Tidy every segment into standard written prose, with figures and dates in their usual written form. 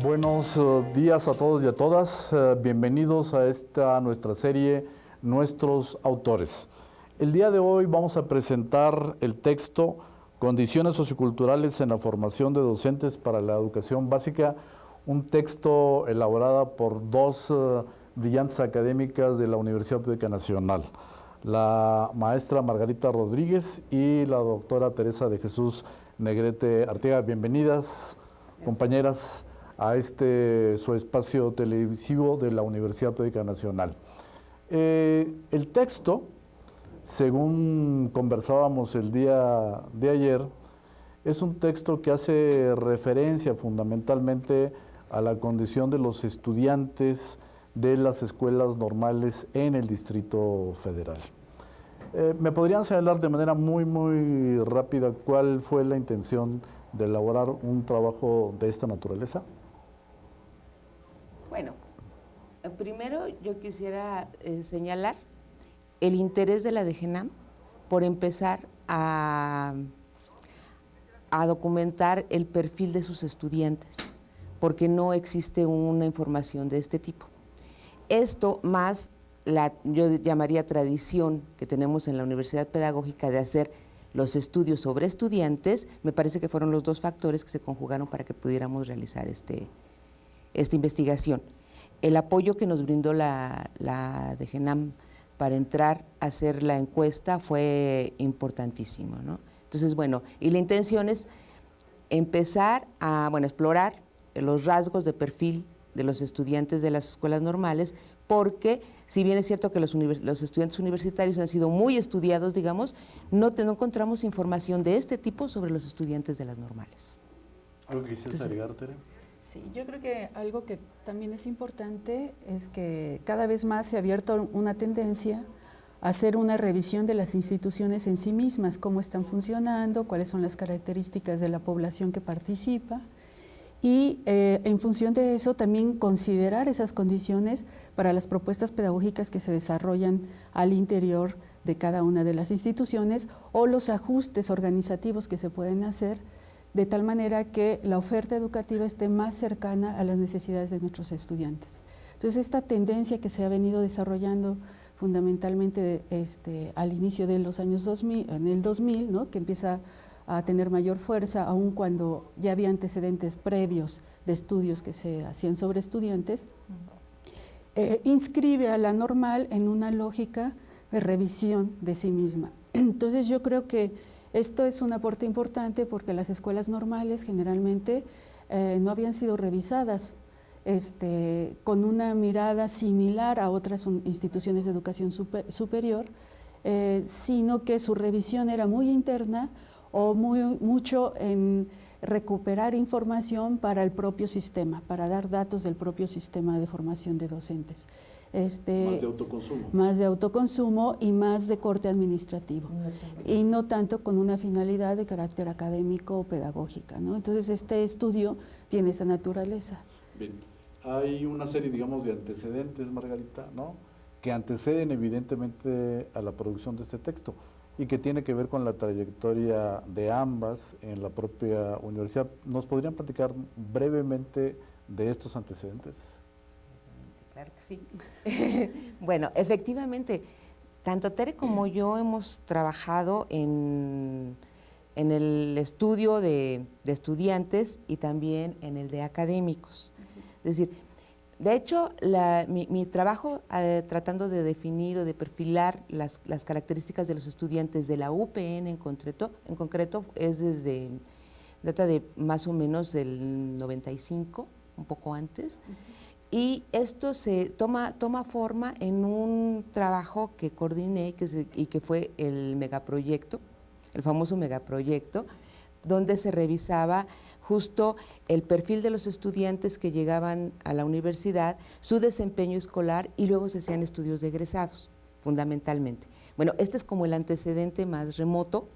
Buenos días a todos y a todas. Bienvenidos a esta nuestra serie Nuestros Autores. El día de hoy vamos a presentar el texto Condiciones socioculturales en la formación de docentes para la educación básica, un texto elaborado por dos brillantes académicas de la Universidad Pública Nacional, la maestra Margarita Rodríguez y la doctora Teresa de Jesús Negrete Arteaga. Bienvenidas, compañeras, a su espacio televisivo de la Universidad Pública Nacional. El texto, según conversábamos el día de ayer, es un texto que hace referencia fundamentalmente a la condición de los estudiantes de las escuelas normales en el Distrito Federal. ¿Me podrían señalar de manera muy rápida cuál fue la intención de elaborar un trabajo de esta naturaleza? Bueno, primero yo quisiera señalar el interés de la DGNAM por empezar a documentar el perfil de sus estudiantes, porque no existe una información de este tipo. Esto más yo llamaría tradición que tenemos en la Universidad Pedagógica de hacer los estudios sobre estudiantes, me parece que fueron los dos factores que se conjugaron para que pudiéramos realizar esta investigación. El apoyo que nos brindó la DGNAM para entrar a hacer la encuesta fue importantísimo, ¿no? Entonces, bueno, y la intención es empezar a, explorar los rasgos de perfil de los estudiantes de las escuelas normales, porque si bien es cierto que los estudiantes universitarios han sido muy estudiados, digamos, no encontramos información de este tipo sobre los estudiantes de las normales. ¿Algo que quisieras agregar, Tere? Sí, yo creo que algo que también es importante es que cada vez más se ha abierto una tendencia a hacer una revisión de las instituciones en sí mismas, cómo están funcionando, cuáles son las características de la población que participa, y en función de eso también considerar esas condiciones para las propuestas pedagógicas que se desarrollan al interior de cada una de las instituciones o los ajustes organizativos que se pueden hacer de tal manera que la oferta educativa esté más cercana a las necesidades de nuestros estudiantes. Entonces, esta tendencia que se ha venido desarrollando fundamentalmente al inicio de los años 2000, en el 2000, ¿no?, que empieza a tener mayor fuerza, aun cuando ya había antecedentes previos de estudios que se hacían sobre estudiantes, inscribe a la normal en una lógica de revisión de sí misma. Entonces, yo creo que esto es un aporte importante porque las escuelas normales generalmente no habían sido revisadas con una mirada similar a otras instituciones de educación superior, sino que su revisión era muy interna o mucho en recuperar información para el propio sistema, para dar datos del propio sistema de formación de docentes. Más de autoconsumo. Más de autoconsumo y más de corte administrativo, y no tanto con una finalidad de carácter académico o pedagógica, ¿no? Entonces, este estudio tiene esa naturaleza. Bien, hay una serie, digamos, de antecedentes, Margarita, ¿no?, que anteceden evidentemente a la producción de este texto y que tiene que ver con la trayectoria de ambas en la propia universidad. ¿Nos podrían platicar brevemente de estos antecedentes? Claro que sí. Bueno, efectivamente, tanto Tere como yo hemos trabajado en el estudio de estudiantes y también en el de académicos. Es decir, de hecho, mi trabajo tratando de definir o de perfilar las características de los estudiantes de la UPN en concreto data de más o menos del 95, un poco antes. Y esto se toma forma en un trabajo que coordiné y que fue el megaproyecto, el famoso megaproyecto, donde se revisaba justo el perfil de los estudiantes que llegaban a la universidad, su desempeño escolar, y luego se hacían estudios de egresados, fundamentalmente. Bueno, este es como el antecedente más remoto.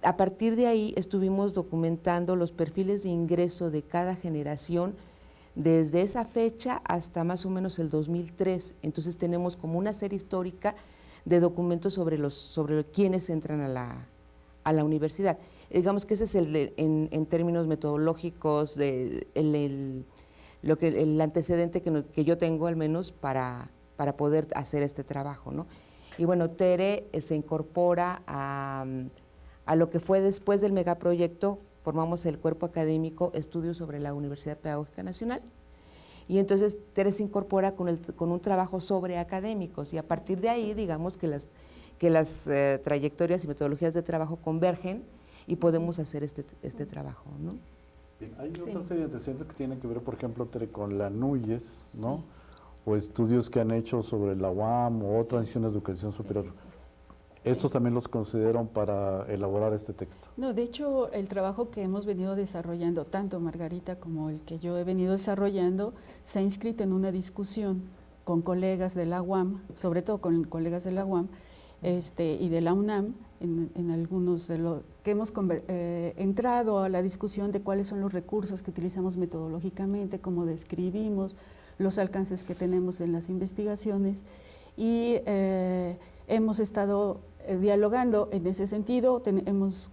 A partir de ahí estuvimos documentando los perfiles de ingreso de cada generación desde esa fecha hasta más o menos el 2003. Entonces tenemos como una serie histórica de documentos sobre quienes entran a la universidad. Digamos que ese es en términos metodológicos, el antecedente que yo tengo al menos para poder hacer este trabajo, ¿no? Y bueno, Tere se incorpora a lo que fue después del megaproyecto. Formamos el cuerpo académico Estudios sobre la Universidad Pedagógica Nacional, y entonces Tere se incorpora con un trabajo sobre académicos, y a partir de ahí, digamos que las trayectorias y metodologías de trabajo convergen y podemos hacer este trabajo, ¿no? Bien, hay otra serie de antecedentes que tienen que ver, por ejemplo, Tere, con la NUYES, ¿no? O estudios que han hecho sobre la UAM o otras instituciones de educación superior. ¿Estos también los consideran para elaborar este texto? No, de hecho, el trabajo que hemos venido desarrollando, tanto Margarita como el que yo he venido desarrollando, se ha inscrito en una discusión con colegas de la UAM, sobre todo con colegas de la UAM y de la UNAM, en algunos de los que hemos entrado a la discusión de cuáles son los recursos que utilizamos metodológicamente, cómo describimos los alcances que tenemos en las investigaciones, y hemos estado dialogando en ese sentido. Hemos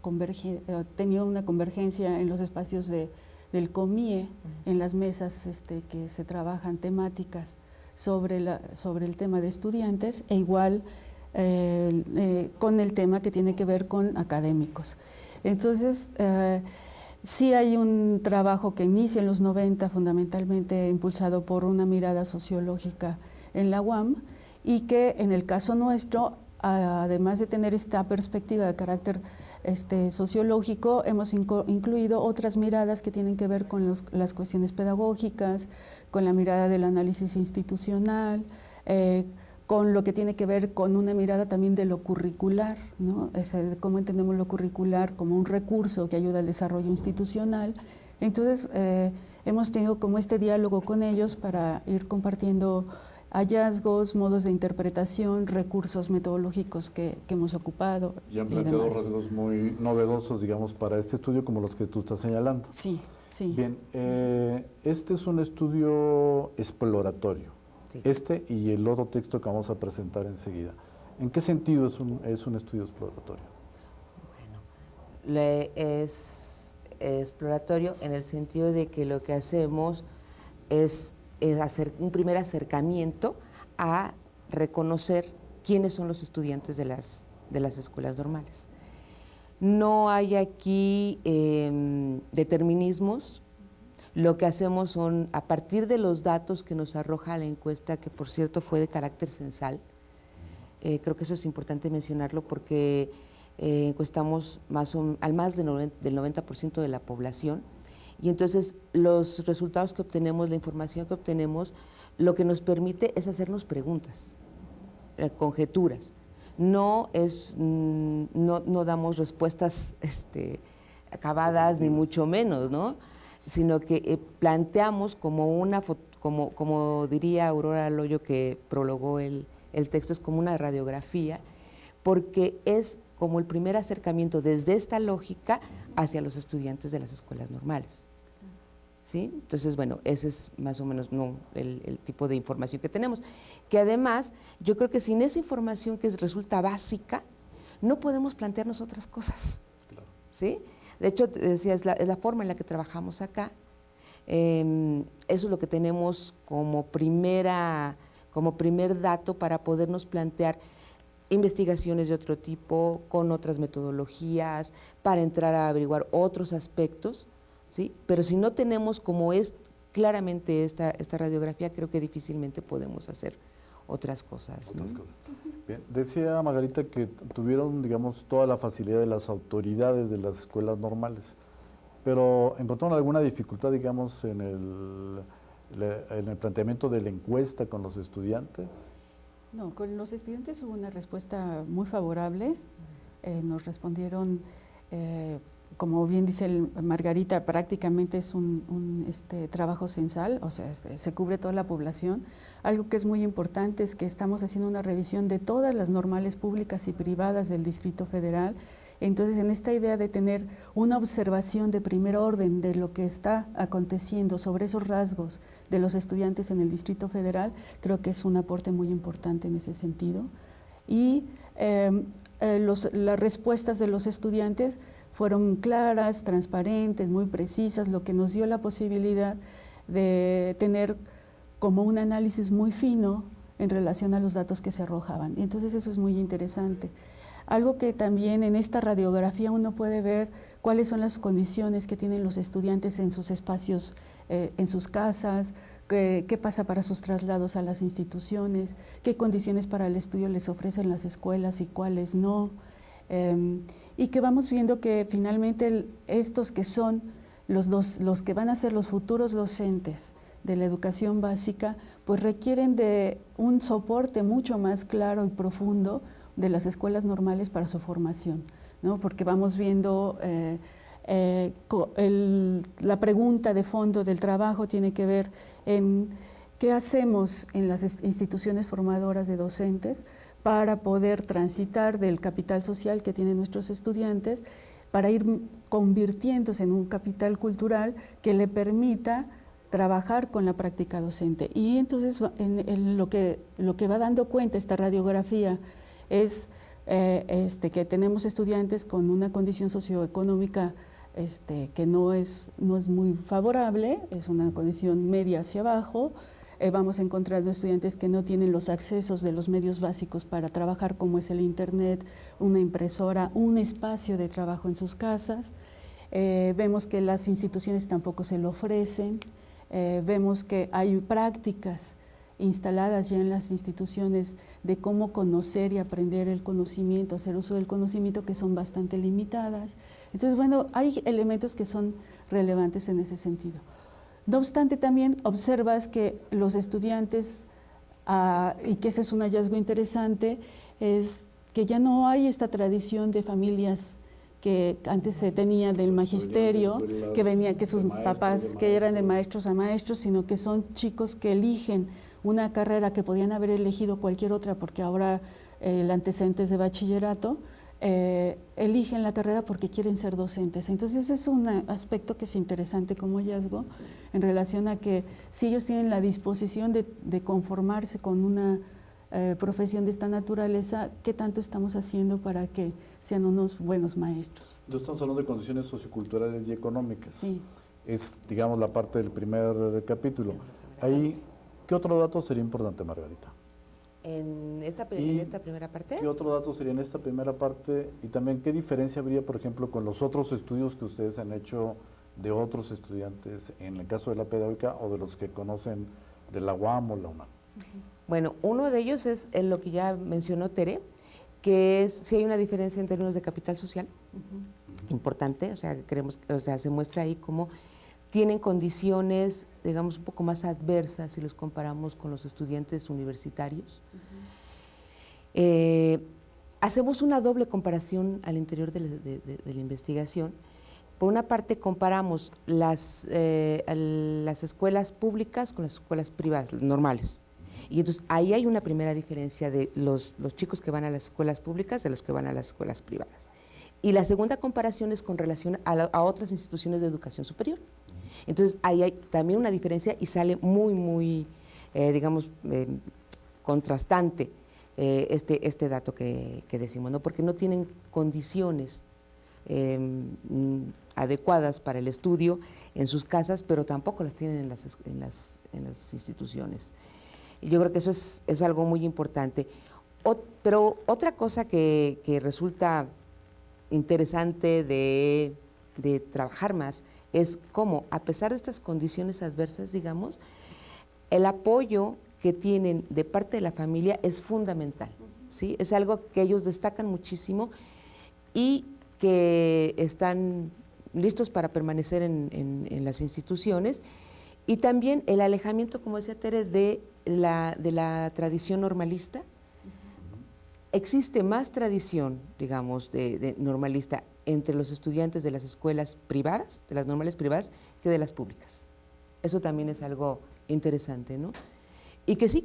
tenido una convergencia en los espacios del COMIE, en las mesas que se trabajan temáticas sobre el tema de estudiantes, e igual con el tema que tiene que ver con académicos. Entonces, sí hay un trabajo que inicia en los 90, fundamentalmente impulsado por una mirada sociológica en la UAM, y que en el caso nuestro, además de tener esta perspectiva de carácter sociológico, hemos incluido otras miradas que tienen que ver con las cuestiones pedagógicas, con la mirada del análisis institucional, con lo que tiene que ver con una mirada también de lo curricular, ¿no? Cómo entendemos lo curricular como un recurso que ayuda al desarrollo institucional. Entonces, hemos tenido como este diálogo con ellos para ir compartiendo hallazgos, modos de interpretación, recursos metodológicos que hemos ocupado. Y han planteado rasgos muy novedosos, digamos, para este estudio, como los que tú estás señalando. Sí, sí. Bien, este es un estudio exploratorio, sí. Este y el otro texto que vamos a presentar enseguida. ¿En qué sentido es un estudio exploratorio? Bueno, es exploratorio en el sentido de que lo que hacemos es hacer un primer acercamiento a reconocer quiénes son los estudiantes de las escuelas normales. No hay aquí determinismos. Lo que hacemos son, a partir de los datos que nos arroja la encuesta, que por cierto fue de carácter censal, creo que eso es importante mencionarlo porque encuestamos al más del 90% de la población. Y entonces los resultados que obtenemos, la información que obtenemos, lo que nos permite es hacernos preguntas, conjeturas. No damos respuestas acabadas, ni mucho menos, ¿no? Sino que planteamos como diría Aurora Loyo, que prologó el texto, es como una radiografía, porque es como el primer acercamiento desde esta lógica hacia los estudiantes de las escuelas normales. ¿Sí? Entonces, bueno, ese es más o menos el tipo de información que tenemos, que además yo creo que sin esa información que resulta básica, no podemos plantearnos otras cosas. Claro. ¿Sí? De hecho, te decía, es la forma en la que trabajamos acá. Eso es lo que tenemos como primer dato para podernos plantear investigaciones de otro tipo, con otras metodologías, para entrar a averiguar otros aspectos, ¿sí? Pero si no tenemos como claramente esta radiografía, creo que difícilmente podemos hacer otras cosas, ¿no? Bien, decía Margarita que tuvieron, digamos, toda la facilidad de las autoridades de las escuelas normales, pero ¿encontraron alguna dificultad, digamos, en el planteamiento de la encuesta con los estudiantes? No, con los estudiantes hubo una respuesta muy favorable. Nos respondieron, como bien dice Margarita, prácticamente es un trabajo censal, o sea, se cubre toda la población. Algo que es muy importante es que estamos haciendo una revisión de todas las normales públicas y privadas del Distrito Federal. Entonces, en esta idea de tener una observación de primer orden de lo que está aconteciendo sobre esos rasgos de los estudiantes en el Distrito Federal, creo que es un aporte muy importante en ese sentido. Y las respuestas de los estudiantes fueron claras, transparentes, muy precisas, lo que nos dio la posibilidad de tener como un análisis muy fino en relación a los datos que se arrojaban. Y entonces eso es muy interesante. Algo que también en esta radiografía uno puede ver cuáles son las condiciones que tienen los estudiantes en sus espacios, en sus casas, qué pasa para sus traslados a las instituciones, qué condiciones para el estudio les ofrecen las escuelas y cuáles no. Y que vamos viendo que finalmente estos que son los que van a ser los futuros docentes de la educación básica, pues requieren de un soporte mucho más claro y profundo de las escuelas normales para su formación, ¿no? Porque vamos viendo la pregunta de fondo del trabajo tiene que ver en qué hacemos en las instituciones formadoras de docentes para poder transitar del capital social que tienen nuestros estudiantes para ir convirtiéndose en un capital cultural que le permita trabajar con la práctica docente. Y entonces en lo que va dando cuenta esta radiografía es que tenemos estudiantes con una condición socioeconómica que no es muy favorable, es una condición media hacia abajo. Vamos encontrando estudiantes que no tienen los accesos de los medios básicos para trabajar, como es el internet, una impresora, un espacio de trabajo en sus casas. Vemos que las instituciones tampoco se lo ofrecen. Vemos que hay prácticas instaladas ya en las instituciones de cómo conocer y aprender el conocimiento, hacer uso del conocimiento, que son bastante limitadas. Entonces, bueno, hay elementos que son relevantes en ese sentido. No obstante, también observas que los estudiantes, y que ese es un hallazgo interesante, es que ya no hay esta tradición de familias que antes se tenía del magisterio, que sus papás que eran de maestros a maestros, sino que son chicos que eligen una carrera que podían haber elegido cualquier otra, porque ahora el antecedente es de bachillerato, eligen la carrera porque quieren ser docentes. Entonces ese es un aspecto que es interesante como hallazgo en relación a que si ellos tienen la disposición de conformarse con una profesión de esta naturaleza, ¿qué tanto estamos haciendo para que sean unos buenos maestros? Estamos hablando de condiciones socioculturales y económicas. Sí. Es, digamos, la parte del primer capítulo. Ahí, ¿qué otro dato sería importante, Margarita? En esta primera parte. ¿Qué otro dato sería en esta primera parte? Y también, ¿qué diferencia habría, por ejemplo, con los otros estudios que ustedes han hecho de otros estudiantes, en el caso de la pedagógica o de los que conocen de la UAM o la UNAM? Bueno, uno de ellos es en lo que ya mencionó Tere, que es si hay una diferencia en términos de capital social, importante, o sea, se muestra ahí cómo tienen condiciones, digamos, un poco más adversas si los comparamos con los estudiantes universitarios. Hacemos una doble comparación al interior de la investigación. Por una parte, comparamos las escuelas públicas con las escuelas privadas, normales. Y entonces ahí hay una primera diferencia de los chicos que van a las escuelas públicas de los que van a las escuelas privadas. Y la segunda comparación es con relación a otras instituciones de educación superior. Entonces ahí hay también una diferencia y sale muy, digamos, contrastante este dato que decimos, ¿no? Porque no tienen condiciones adecuadas para el estudio en sus casas, pero tampoco las tienen en las instituciones. Y yo creo que eso es algo muy importante. Pero otra cosa que resulta interesante de trabajar más es cómo, a pesar de estas condiciones adversas, digamos, el apoyo que tienen de parte de la familia es fundamental, ¿sí? Es algo que ellos destacan muchísimo y que están listos para permanecer en las instituciones. Y también el alejamiento, como decía Tere, de la tradición normalista. Existe más tradición, digamos, de normalista entre los estudiantes de las escuelas privadas, de las normales privadas, que de las públicas. Eso también es algo interesante, ¿no? Y que sí,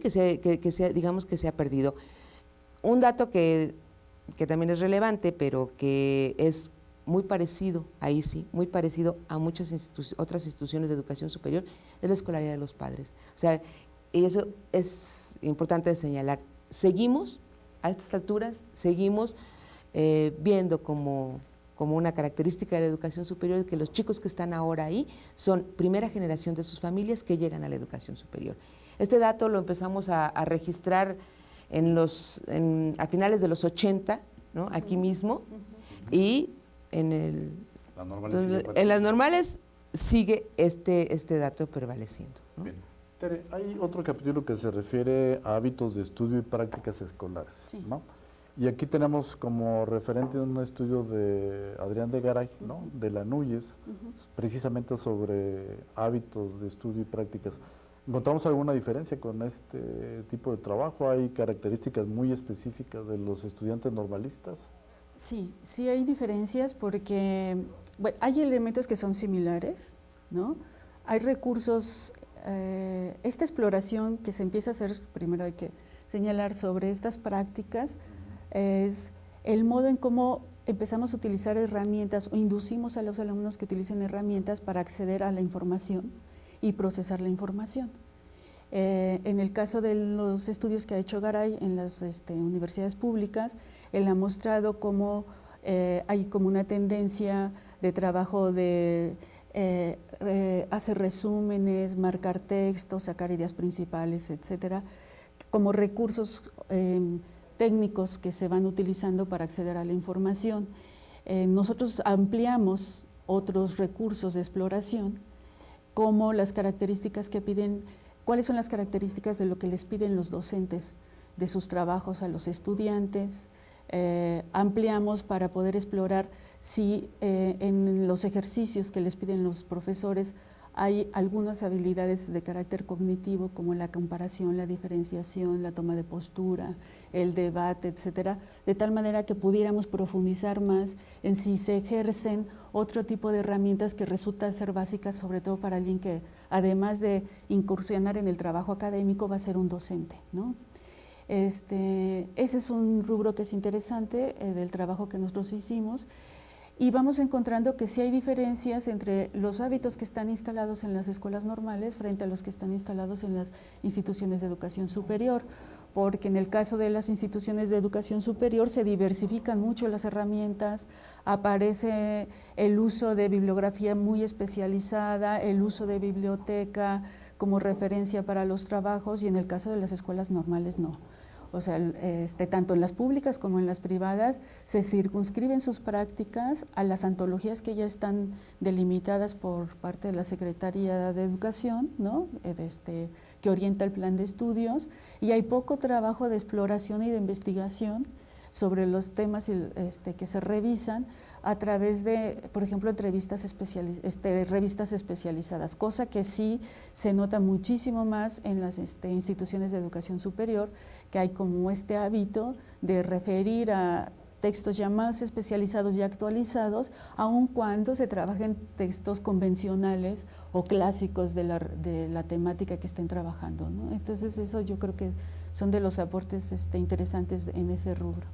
digamos que se ha perdido. Un dato que también es relevante, pero que es muy parecido, ahí sí, muy parecido a muchas otras instituciones de educación superior, es la escolaridad de los padres. O sea, y eso es importante de señalar. Seguimos, a estas alturas, seguimos viendo como como una característica de la educación superior, que los chicos que están ahora ahí son primera generación de sus familias que llegan a la educación superior. Este dato lo empezamos a registrar a finales de los 80, ¿no? Aquí mismo, y en las normales sigue este dato prevaleciendo, ¿no? Bien. Tere, hay otro capítulo que se refiere a hábitos de estudio y prácticas escolares, Sí. ¿no? Y aquí tenemos como referente un estudio de Adrián de Garay, ¿no? De la NUYES, precisamente sobre hábitos de estudio y prácticas. ¿Encontramos alguna diferencia con este tipo de trabajo? ¿Hay características muy específicas de los estudiantes normalistas? Sí, sí hay diferencias porque bueno, hay elementos que son similares, ¿no? Hay recursos, esta exploración que se empieza a hacer, primero hay que señalar sobre estas prácticas, es el modo en cómo empezamos a utilizar herramientas o inducimos a los alumnos que utilicen herramientas para acceder a la información y procesar la información. En el caso de los estudios que ha hecho Garay en las universidades públicas, él ha mostrado cómo hay como una tendencia de trabajo de hacer resúmenes, marcar textos, sacar ideas principales, etcétera, como recursos técnicos que se van utilizando para acceder a la información. Nosotros ampliamos otros recursos de exploración, como las características que piden, cuáles son las características de lo que les piden los docentes de sus trabajos a los estudiantes. Ampliamos para poder explorar si en los ejercicios que les piden los profesores hay algunas habilidades de carácter cognitivo, como la comparación, la diferenciación, la toma de postura, el debate, etcétera, de tal manera que pudiéramos profundizar más en si se ejercen otro tipo de herramientas que resultan ser básicas, sobre todo para alguien que, además de incursionar en el trabajo académico, va a ser un docente, ¿no? Ese es un rubro que es interesante del trabajo que nosotros hicimos. Y vamos encontrando que sí hay diferencias entre los hábitos que están instalados en las escuelas normales frente a los que están instalados en las instituciones de educación superior, porque en el caso de las instituciones de educación superior se diversifican mucho las herramientas, aparece el uso de bibliografía muy especializada, el uso de biblioteca como referencia para los trabajos, y en el caso de las escuelas normales no. O sea, tanto en las públicas como en las privadas se circunscriben sus prácticas a las antologías que ya están delimitadas por parte de la Secretaría de Educación, ¿no? Que orienta el plan de estudios, y hay poco trabajo de exploración y de investigación sobre los temas que se revisan a través de, por ejemplo, revistas especializadas, cosa que sí se nota muchísimo más en las instituciones de educación superior, que hay como este hábito de referir a textos ya más especializados y actualizados, aun cuando se trabajen textos convencionales o clásicos de la temática que estén trabajando, ¿no? Entonces eso yo creo que son de los aportes interesantes en ese rubro.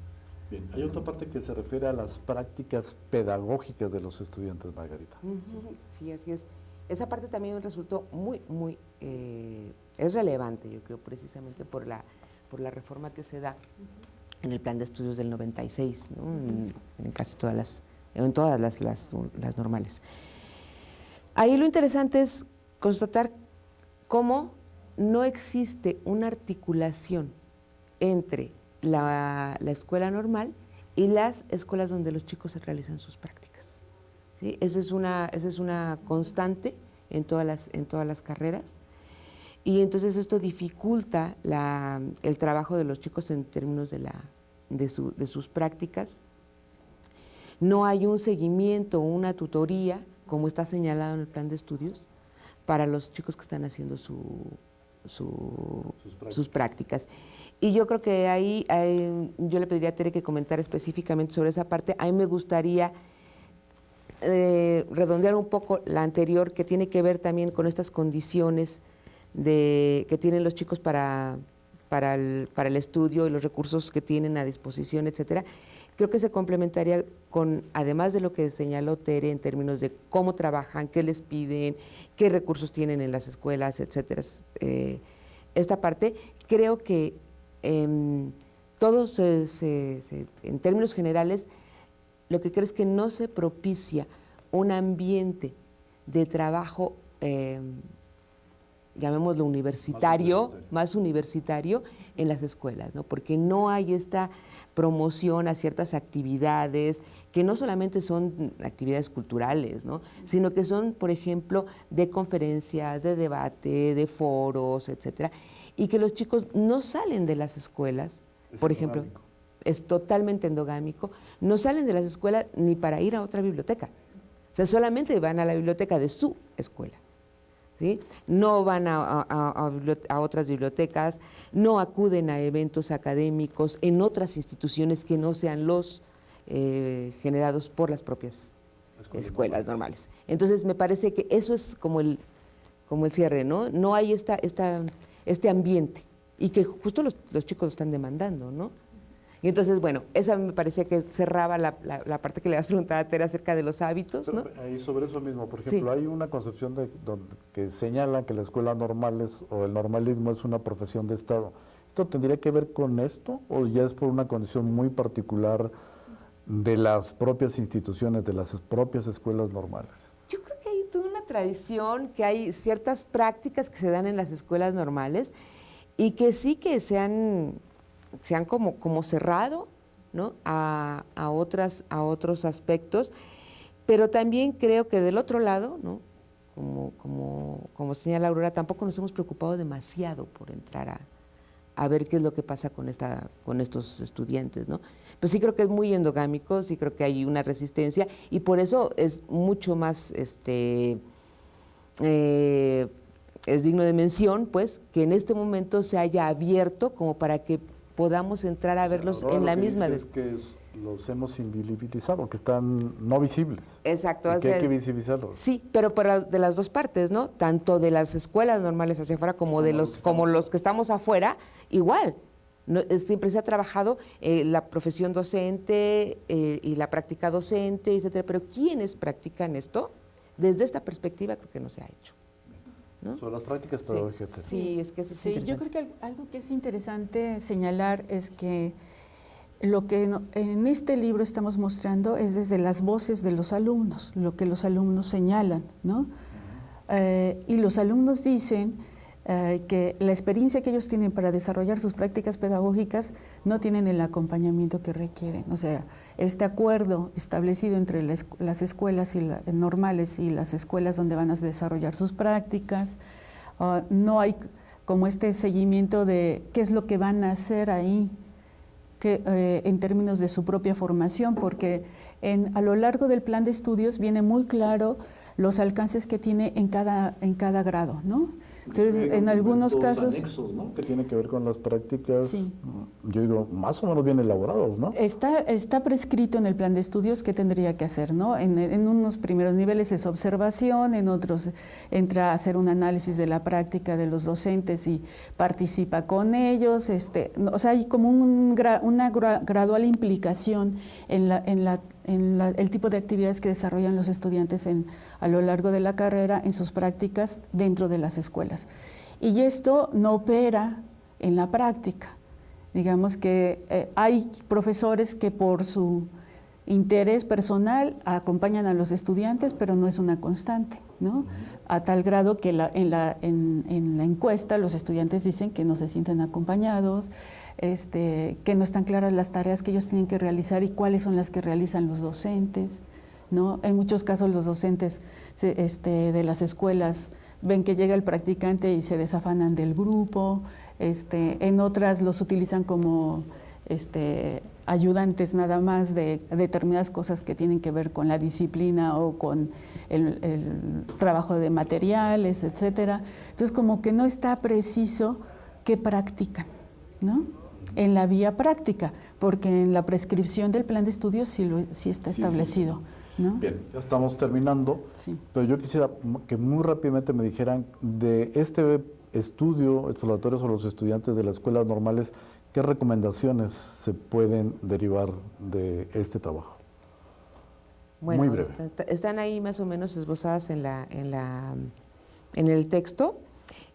Bien, hay otra parte que se refiere a las prácticas pedagógicas de los estudiantes, Margarita. Sí, así es. Esa parte también resultó muy es relevante, yo creo, precisamente por la reforma que se da en el plan de estudios del 96, ¿no? En casi todas las normales. Ahí lo interesante es constatar cómo no existe una articulación entre la escuela normal y las escuelas donde los chicos realizan sus prácticas, ¿sí? Esa es una constante en todas las carreras, y entonces esto dificulta el trabajo de los chicos en términos de sus prácticas. No hay un seguimiento o una tutoría, como está señalado en el plan de estudios, para los chicos que están haciendo sus prácticas. Y yo creo que ahí yo le pediría a Tere que comentara específicamente sobre esa parte. A mí me gustaría redondear un poco la anterior, que tiene que ver también con estas condiciones que tienen los chicos para el estudio y los recursos que tienen a disposición, etcétera. Creo que se complementaría con, además de lo que señaló Tere en términos de cómo trabajan, qué les piden, qué recursos tienen en las escuelas, etcétera. Esta parte, creo que todos, en términos generales, lo que creo es que no se propicia un ambiente de trabajo, llamémoslo universitario, más universitario en las escuelas, ¿no? Porque no hay esta promoción a ciertas actividades que no solamente son actividades culturales, ¿no? Sino que son, por ejemplo, de conferencias, de debate, de foros, etcétera, y que los chicos no salen de las escuelas, por ejemplo, es totalmente endogámico, no salen de las escuelas ni para ir a otra biblioteca, o sea, solamente van a la biblioteca de su escuela, ¿sí? No van a otras bibliotecas, no acuden a eventos académicos en otras instituciones que no sean los generados por las propias escuelas normales. Entonces, me parece que eso es como el cierre, ¿no? No hay este ambiente y que justo los chicos lo están demandando, ¿no? Y entonces, bueno, esa me parecía que cerraba la parte que le has preguntado a Tere acerca de los hábitos, ¿no? Ahí sobre eso mismo, por ejemplo, hay una concepción que señala que la escuela normal o el normalismo es una profesión de Estado. ¿Esto tendría que ver con esto o ya es por una condición muy particular de las propias instituciones, de las propias escuelas normales? Yo creo que hay toda una tradición, que hay ciertas prácticas que se dan en las escuelas normales y que sí que se han como cerrado, ¿no? a otros aspectos, pero también creo que del otro lado, ¿no? como señala Aurora, tampoco nos hemos preocupado demasiado por entrar a ver qué es lo que pasa con estos estudiantes, ¿no? Pues sí creo que es muy endogámico, sí creo que hay una resistencia y por eso es mucho más es digno de mención, pues, que en este momento se haya abierto como para que podamos entrar a verlos en la misma. Es que los hemos invisibilizado, que están no visibles. Exacto. Y que hay que visibilizarlos. Sí, pero de las dos partes, ¿no? Tanto de las escuelas normales hacia afuera como los que estamos afuera, igual. No, siempre se ha trabajado la profesión docente y la práctica docente, etcétera, pero ¿quiénes practican esto? Desde esta perspectiva creo que no se ha hecho, ¿no? Sobre las prácticas pedagógicas. Sí, es que eso es interesante. Yo creo que algo que es interesante señalar es que lo que en este libro estamos mostrando es desde las voces de los alumnos, lo que los alumnos señalan, ¿no? Y los alumnos dicen que la experiencia que ellos tienen para desarrollar sus prácticas pedagógicas no tienen el acompañamiento que requieren. O sea, este acuerdo establecido entre las escuelas normales y las escuelas donde van a desarrollar sus prácticas, no hay como este seguimiento de qué es lo que van a hacer ahí, en términos de su propia formación, porque a lo largo del plan de estudios viene muy claro los alcances que tiene en cada grado, ¿no? Entonces, en algunos casos... anexos, ¿no? Que tiene que ver con las prácticas, sí. Yo digo, más o menos bien elaborados, ¿no? Está prescrito en el plan de estudios qué tendría que hacer, ¿no? En unos primeros niveles es observación, en otros entra a hacer un análisis de la práctica de los docentes y participa con ellos, o sea, hay como una gradual implicación en el tipo de actividades que desarrollan los estudiantes a lo largo de la carrera en sus prácticas dentro de las escuelas. Y esto no opera en la práctica. Digamos que hay profesores que por su interés personal acompañan a los estudiantes, pero no es una constante, ¿no? A tal grado que en la encuesta los estudiantes dicen que no se sienten acompañados, que no están claras las tareas que ellos tienen que realizar y cuáles son las que realizan los docentes, ¿no? En muchos casos los docentes de las escuelas ven que llega el practicante y se desafanan del grupo, en otras los utilizan como ayudantes nada más de determinadas cosas que tienen que ver con la disciplina o con el trabajo de materiales, etcétera. Entonces, como que no está preciso qué practican, ¿no? En la vía práctica, porque en la prescripción del plan de estudios sí está establecido. ¿No? Bien, ya estamos terminando, sí. Pero yo quisiera que muy rápidamente me dijeran de este estudio exploratorio sobre los estudiantes de las escuelas normales, ¿qué recomendaciones se pueden derivar de este trabajo? Bueno, muy breve. Están ahí más o menos esbozadas en el texto,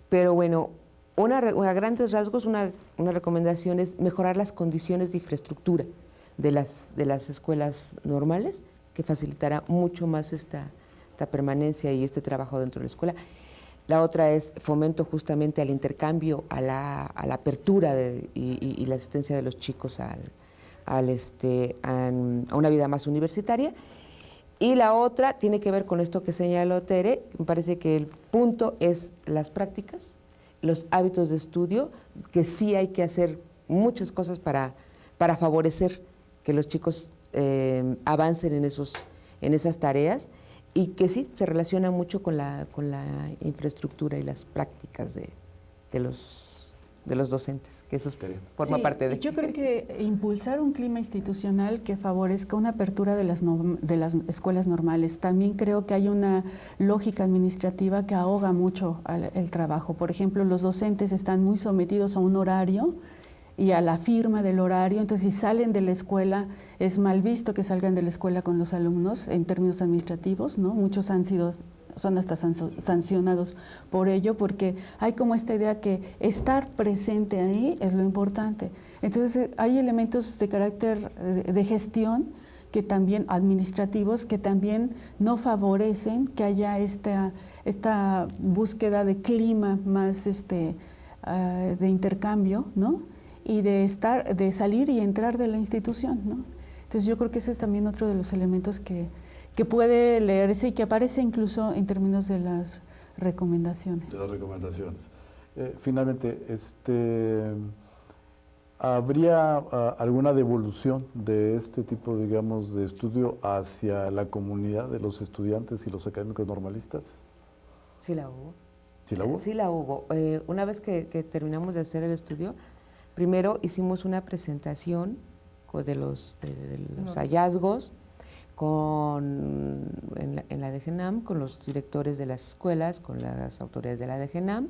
pero bueno, a grandes rasgos una recomendación es mejorar las condiciones de infraestructura de las escuelas normales, que facilitará mucho más esta permanencia y este trabajo dentro de la escuela. La otra es fomento justamente al intercambio, a la apertura y la asistencia de los chicos a una vida más universitaria. Y la otra tiene que ver con esto que señaló Tere. Me parece que el punto es las prácticas, los hábitos de estudio, que sí hay que hacer muchas cosas para favorecer que los chicos avancen en esas tareas, y que sí se relaciona mucho con la infraestructura y las prácticas de los docentes, que eso forma parte de... Yo creo que impulsar un clima institucional que favorezca una apertura de las escuelas normales. También creo que hay una lógica administrativa que ahoga mucho el trabajo. Por ejemplo, los docentes están muy sometidos a un horario y a la firma del horario, entonces si salen de la escuela, es mal visto que salgan de la escuela con los alumnos en términos administrativos, ¿no? Muchos son hasta sancionados por ello, porque hay como esta idea que estar presente ahí es lo importante. Entonces hay elementos de carácter de gestión, que también administrativos, que también no favorecen que haya esta búsqueda de clima más de intercambio, ¿no? Y de salir y entrar de la institución, ¿no? Entonces yo creo que ese es también otro de los elementos que puede leerse y que aparece incluso en términos de las recomendaciones. De las recomendaciones. Finalmente, ¿habría alguna devolución de este tipo, digamos, de estudio hacia la comunidad de los estudiantes y los académicos normalistas? Sí la hubo. ¿Sí la hubo? Sí la hubo. Una vez que terminamos de hacer el estudio, primero hicimos una presentación de los hallazgos en la DGNAM, con los directores de las escuelas, con las autoridades de la DGNAM,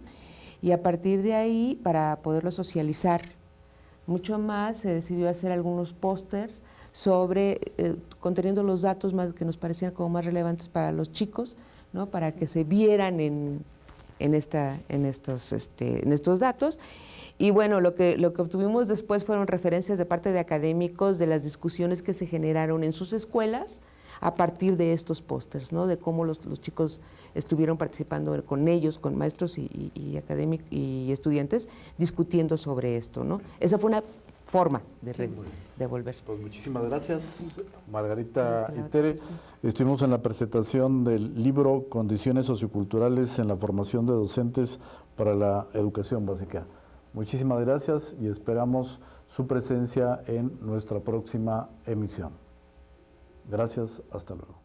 y a partir de ahí, para poderlo socializar mucho más, se decidió hacer algunos pósters conteniendo los datos más que nos parecían como más relevantes para los chicos, ¿no? Para que se vieran en estos datos. Y bueno, lo que obtuvimos después fueron referencias de parte de académicos de las discusiones que se generaron en sus escuelas a partir de estos pósters, ¿no? De cómo los chicos estuvieron participando con ellos, con maestros y académicos y estudiantes, discutiendo sobre esto, ¿no? Esa fue una forma de volver. Pues muchísimas gracias, Margarita y Tere. Estuvimos en la presentación del libro Condiciones socioculturales en la formación de docentes para la educación básica. Muchísimas gracias y esperamos su presencia en nuestra próxima emisión. Gracias, hasta luego.